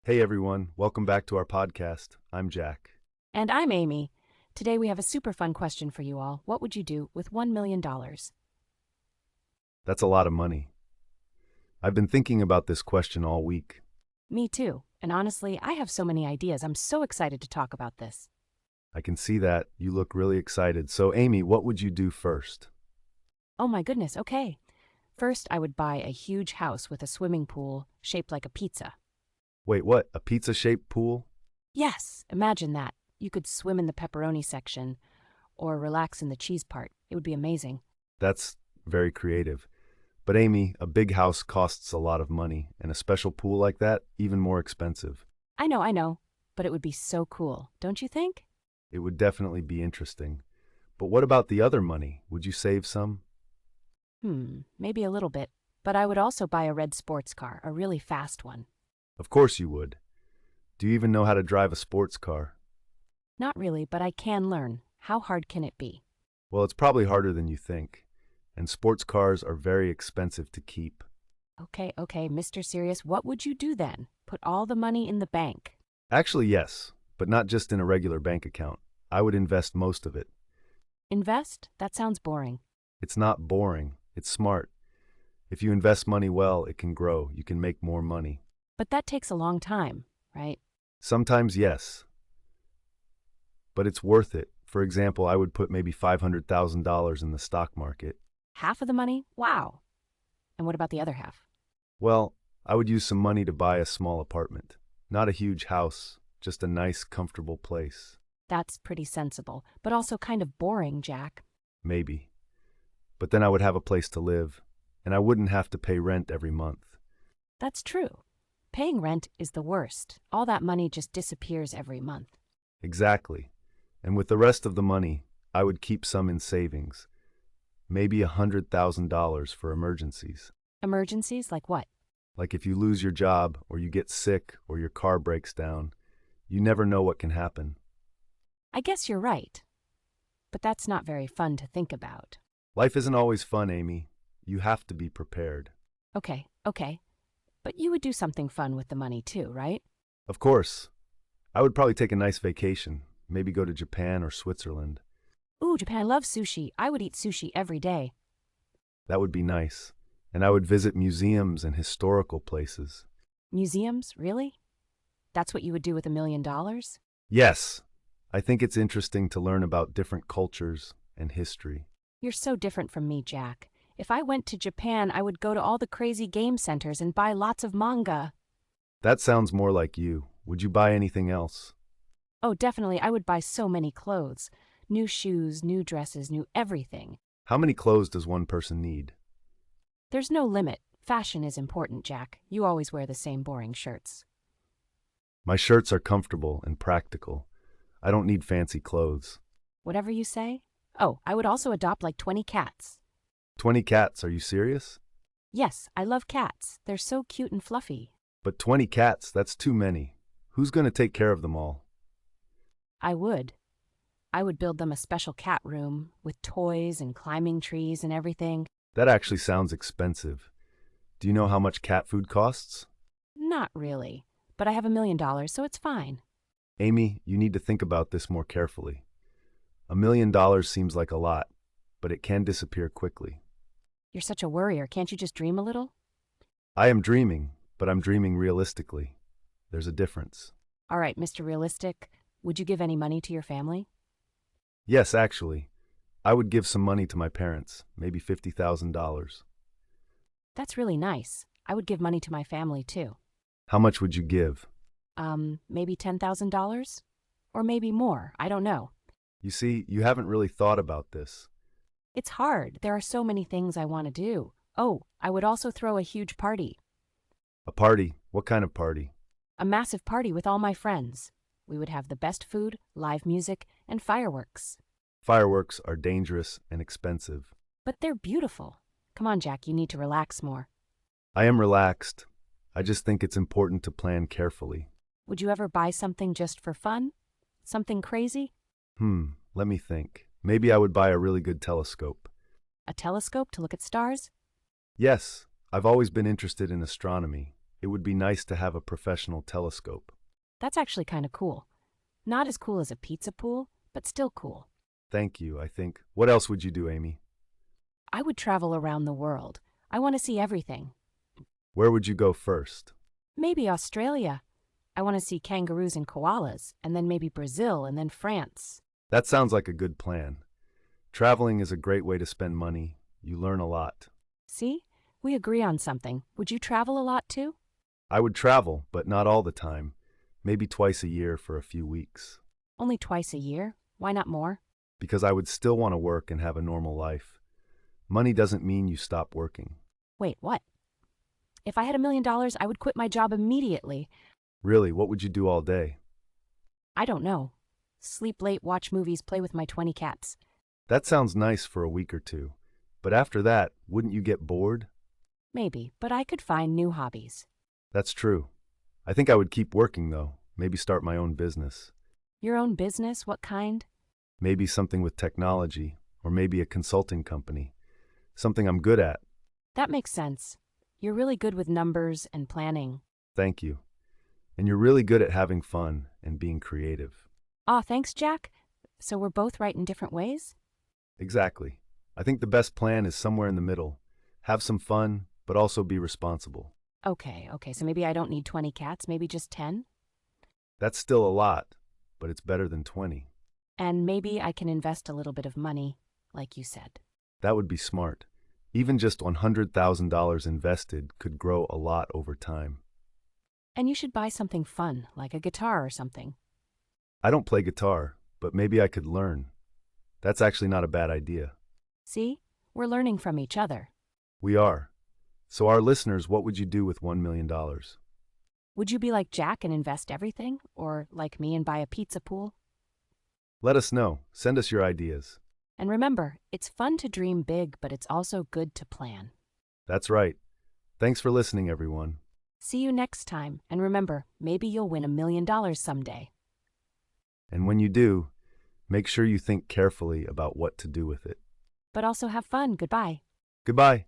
Hey everyone, welcome back to our podcast. I'm Jack. And I'm Amy. Today we have a super fun question for you all. What would you do with $1 million? That's a lot of money. I've been thinking about this question all week. Me too. And honestly, I have so many ideas. I'm so excited to talk about this. I can see that. You look really excited. So, Amy, what would you do first? Oh my goodness, okay. First, I would buy a huge house with a swimming pool shaped like a pizza. Wait, what? A pizza-shaped pool? Yes, imagine that. You could swim in the pepperoni section or relax in the cheese part. It would be amazing. That's very creative. But, Amy, a big house costs a lot of money, and a special pool like that, even more expensive. I know, but it would be so cool, don't you think? It would definitely be interesting. But what about the other money? Would you save some? Maybe a little bit. But I would also buy a red sports car, a really fast one. Of course you would. Do you even know how to drive a sports car? Not really, but I can learn. How hard can it be? Well, it's probably harder than you think. And sports cars are very expensive to keep. Okay, Mr. Serious, what would you do then? Put all the money in the bank. Actually, yes, but not just in a regular bank account. I would invest most of it. Invest? That sounds boring. It's not boring, it's smart. If you invest money well, it can grow. You can make more money. But that takes a long time, right? Sometimes, yes, but it's worth it. For example, I would put maybe $500,000 in the stock market. Half of the money? Wow. And what about the other half? Well, I would use some money to buy a small apartment. Not a huge house, just a nice, comfortable place. That's pretty sensible, but also kind of boring, Jack. Maybe. But then I would have a place to live, and I wouldn't have to pay rent every month. That's true. Paying rent is the worst. All that money just disappears every month. Exactly. And with the rest of the money, I would keep some in savings. Maybe $100,000 for emergencies. Emergencies like what? Like if you lose your job, or you get sick, or your car breaks down. You never know what can happen. I guess you're right. But that's not very fun to think about. Life isn't always fun, Amy. You have to be prepared. Okay. But you would do something fun with the money too, right? Of course. I would probably take a nice vacation. Maybe go to Japan or Switzerland. Ooh, Japan loves sushi. I would eat sushi every day. That would be nice. And I would visit museums and historical places. Museums? Really? That's what you would do with $1 million? Yes, I think it's interesting to learn about different cultures and history. You're so different from me, Jack. If I went to Japan, I would go to all the crazy game centers and buy lots of manga. That sounds more like you. Would you buy anything else? Oh, definitely, I would buy so many clothes. New shoes, new dresses, new everything. How many clothes does one person need? There's no limit. Fashion is important, Jack. You always wear the same boring shirts. My shirts are comfortable and practical. I don't need fancy clothes. Whatever you say. Oh, I would also adopt like 20 cats. 20 cats, are you serious? Yes, I love cats. They're so cute and fluffy. But 20 cats, that's too many. Who's going to take care of them all? I would. I would build them a special cat room with toys and climbing trees and everything. That actually sounds expensive. Do you know how much cat food costs? Not really, but I have $1 million, so it's fine. Amy, you need to think about this more carefully. $1 million seems like a lot, but it can disappear quickly. You're such a worrier. Can't you just dream a little? I am dreaming, but I'm dreaming realistically. There's a difference. All right, Mr. Realistic, would you give any money to your family? Yes, actually. I would give some money to my parents, maybe $50,000. That's really nice. I would give money to my family too. How much would you give? Maybe $10,000? Or maybe more. I don't know. You see, you haven't really thought about this. It's hard. There are so many things I want to do. Oh, I would also throw a huge party. A party? What kind of party? A massive party with all my friends. We would have the best food, live music, and fireworks. Fireworks are dangerous and expensive. But they're beautiful. Come on, Jack, you need to relax more. I am relaxed. I just think it's important to plan carefully. Would you ever buy something just for fun? Something crazy? Let me think. Maybe I would buy a really good telescope. A telescope to look at stars? Yes, I've always been interested in astronomy, It would be nice to have a professional telescope. That's actually kind of cool. Not as cool as a pizza pool, but still cool. Thank you, I think. What else would you do, Amy? I would travel around the world. I want to see everything. Where would you go first? Maybe Australia. I want to see kangaroos and koalas, and then maybe Brazil, and then France. That sounds like a good plan. Traveling is a great way to spend money. You learn a lot. See? We agree on something. Would you travel a lot too? I would travel, but not all the time. Maybe twice a year for a few weeks. Only twice a year? Why not more? Because I would still want to work and have a normal life. Money doesn't mean you stop working. Wait, what? If I had $1 million, I would quit my job immediately. Really, what would you do all day? I don't know. Sleep late, watch movies, play with my 20 cats. That sounds nice for a week or two. But after that, wouldn't you get bored? Maybe, but I could find new hobbies. That's true. I think I would keep working, though. Maybe start my own business. Your own business? What kind? Maybe something with technology, or maybe a consulting company. Something I'm good at. That makes sense. You're really good with numbers and planning. Thank you. And you're really good at having fun and being creative. Aw, thanks, Jack. So we're both right in different ways? Exactly. I think the best plan is somewhere in the middle. Have some fun, but also be responsible. Okay, so maybe I don't need 20 cats, maybe just 10? That's still a lot, but it's better than 20. And maybe I can invest a little bit of money, like you said. That would be smart. Even just $100,000 invested could grow a lot over time. And you should buy something fun, like a guitar or something. I don't play guitar, but maybe I could learn. That's actually not a bad idea. See? We're learning from each other. We are. So our listeners, what would you do with $1 million? Would you be like Jack and invest everything? Or like me and buy a pizza pool? Let us know. Send us your ideas. And remember, it's fun to dream big, but it's also good to plan. That's right. Thanks for listening, everyone. See you next time, and remember, maybe you'll win $1 million someday. And when you do, make sure you think carefully about what to do with it. But also have fun. Goodbye. Goodbye.